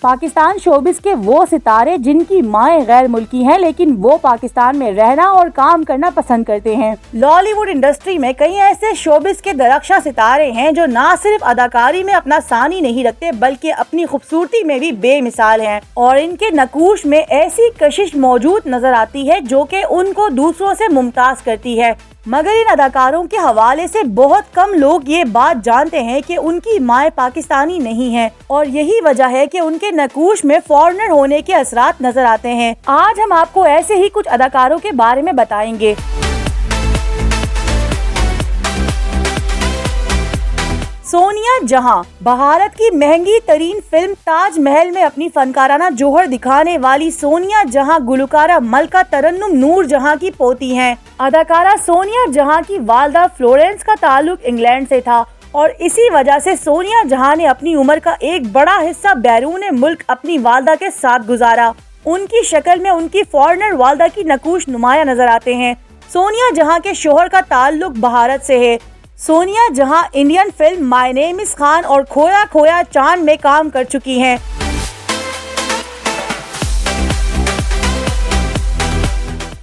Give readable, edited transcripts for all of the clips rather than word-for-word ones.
Pakistan showbiz کے وہ ستارے جن کی مائیں غیر ملکی ہیں لیکن وہ پاکستان میں رہنا اور کام کرنا پسند کرتے ہیں۔ لالی ووڈ انڈسٹری میں کئی ایسے شوبز کے درخشاں ستارے ہیں جو نہ صرف اداکاری میں اپنا ثانی نہیں رکھتے بلکہ اپنی خوبصورتی میں بھی بے مثال ہیں، اور ان کے نقوش میں ایسی کشش موجود نظر آتی ہے جو کہ ان کو دوسروں سے ممتاز کرتی ہے۔ مگر ان اداکاروں کے حوالے سے بہت کم لوگ یہ بات جانتے ہیں کہ ان کی مائیں پاکستانی نہیں ہیں، اور یہی وجہ ہے کہ ان کے نقوش میں فارنر ہونے کے اثرات نظر آتے ہیں۔ آج ہم آپ کو ایسے ہی کچھ اداکاروں کے بارے میں بتائیں گے۔ سونیا جہاں بھارت کی مہنگی ترین فلم تاج محل میں اپنی فنکارانہ جوہر دکھانے والی سونیا جہاں گلوکارہ ملکہ ترنم نور جہاں کی پوتی ہیں۔ اداکارہ سونیا جہاں کی والدہ فلورنس کا تعلق انگلینڈ سے تھا، اور اسی وجہ سے سونیا جہاں نے اپنی عمر کا ایک بڑا حصہ بیرون ملک اپنی والدہ کے ساتھ گزارا۔ ان کی شکل میں ان کی فارنر والدہ کی نقوش نمایاں نظر آتے ہیں۔ سونیا جہاں کے شوہر کا تعلق بھارت سے ہے۔ سونیا جہاں انڈین فلم مائی نیم از خان اور کھویا کھویا چاند میں کام کر چکی ہیں۔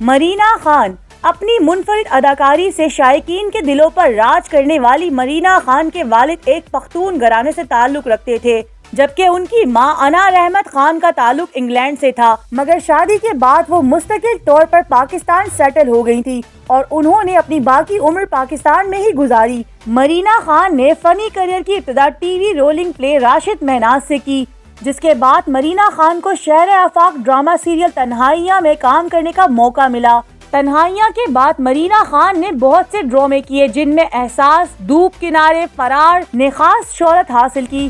مرینا خان اپنی منفرد اداکاری سے شائقین کے دلوں پر راج کرنے والی مرینا خان کے والد ایک پختون گھرانے سے تعلق رکھتے تھے، جبکہ ان کی ماں انار احمد خان کا تعلق انگلینڈ سے تھا، مگر شادی کے بعد وہ مستقل طور پر پاکستان سیٹل ہو گئی تھی اور انہوں نے اپنی باقی عمر پاکستان میں ہی گزاری۔ مرینا خان نے فنی کریئر کی ابتدا ٹی وی رولنگ پلے راشد مہناز سے کی، جس کے بعد مرینا خان کو شہر آفاق ڈرامہ سیریل تنہائیاں میں کام کرنے کا موقع ملا۔ تنہائیاں کے بعد مرینا خان نے بہت سے ڈرامے کیے جن میں احساس، دھوپ کنارے، فرار نے خاص شہرت حاصل کی۔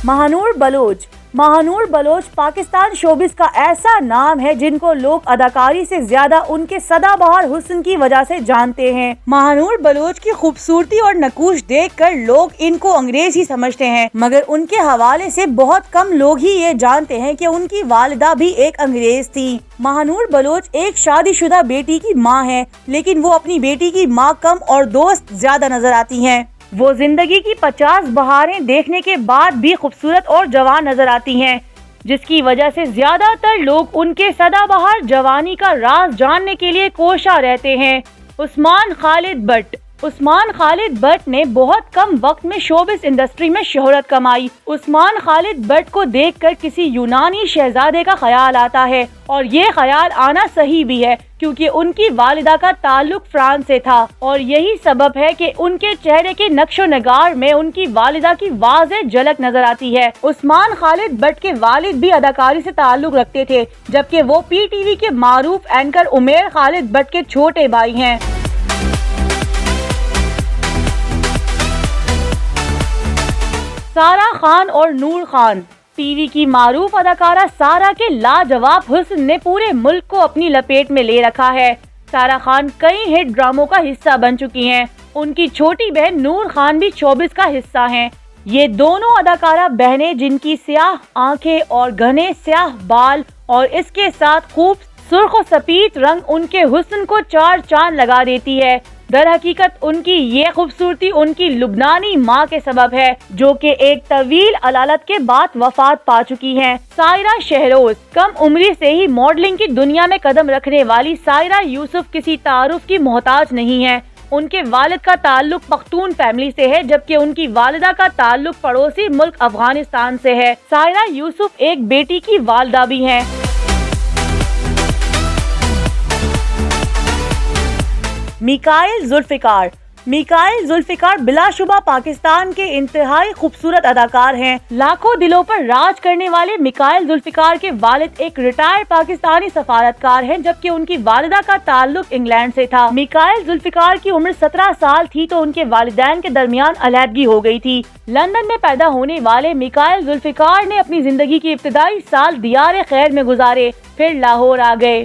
مہانور بلوچ پاکستان شوبز کا ایسا نام ہے جن کو لوگ اداکاری سے زیادہ ان کے سدا بہار حسن کی وجہ سے جانتے ہیں۔ مہانور بلوچ کی خوبصورتی اور نقوش دیکھ کر لوگ ان کو انگریز ہی سمجھتے ہیں، مگر ان کے حوالے سے بہت کم لوگ ہی یہ جانتے ہیں کہ ان کی والدہ بھی ایک انگریز تھی۔ مہانور بلوچ ایک شادی شدہ بیٹی کی ماں ہے، لیکن وہ اپنی بیٹی کی ماں کم اور دوست زیادہ نظر آتی ہیں۔ وہ زندگی کی 50 بہاریں دیکھنے کے بعد بھی خوبصورت اور جوان نظر آتی ہیں، جس کی وجہ سے زیادہ تر لوگ ان کے سدا بہار جوانی کا راز جاننے کے لیے کوشاں رہتے ہیں۔ عثمان خالد بٹ نے بہت کم وقت میں شوبز انڈسٹری میں شہرت کمائی۔ عثمان خالد بٹ کو دیکھ کر کسی یونانی شہزادے کا خیال آتا ہے، اور یہ خیال آنا صحیح بھی ہے کیونکہ ان کی والدہ کا تعلق فرانس سے تھا، اور یہی سبب ہے کہ ان کے چہرے کے نقش و نگار میں ان کی والدہ کی واضح جھلک نظر آتی ہے۔ عثمان خالد بٹ کے والد بھی اداکاری سے تعلق رکھتے تھے، جبکہ وہ پی ٹی وی کے معروف اینکر عمیر خالد بٹ کے چھوٹے بھائی ہیں۔ سارہ خان اور نور خان ٹی وی کی معروف اداکارہ سارہ کے لاجواب حسن نے پورے ملک کو اپنی لپیٹ میں لے رکھا ہے۔ سارہ خان کئی ہٹ ڈراموں کا حصہ بن چکی ہیں۔ ان کی چھوٹی بہن نور خان بھی شوبز کا حصہ ہیں۔ یہ دونوں اداکارہ بہنیں جن کی سیاہ آنکھیں اور گھنے سیاہ بال اور اس کے ساتھ خوب سرخ و سفید رنگ ان کے حسن کو چار چاند لگا دیتی ہے۔ در حقیقت ان کی یہ خوبصورتی ان کی لبنانی ماں کے سبب ہے، جو کہ ایک طویل علالت کے بعد وفات پا چکی ہیں۔ سائرہ شہروز کم عمری سے ہی ماڈلنگ کی دنیا میں قدم رکھنے والی سائرہ یوسف کسی تعارف کی محتاج نہیں ہے۔ ان کے والد کا تعلق پختون فیملی سے ہے، جبکہ ان کی والدہ کا تعلق پڑوسی ملک افغانستان سے ہے۔ سائرہ یوسف ایک بیٹی کی والدہ بھی ہیں۔ میکائل ذوالفقار بلا شبہ پاکستان کے انتہائی خوبصورت اداکار ہیں۔ لاکھوں دلوں پر راج کرنے والے میکائل ذوالفقار کے والد ایک ریٹائر پاکستانی سفارتکار ہیں، جبکہ ان کی والدہ کا تعلق انگلینڈ سے تھا۔ میکائل ذوالفقار کی عمر 17 سال تھی تو ان کے والدین کے درمیان علیحدگی ہو گئی تھی۔ لندن میں پیدا ہونے والے میکائل ذوالفقار نے اپنی زندگی کی ابتدائی سال دیار خیر میں گزارے، پھر لاہور آ گئے۔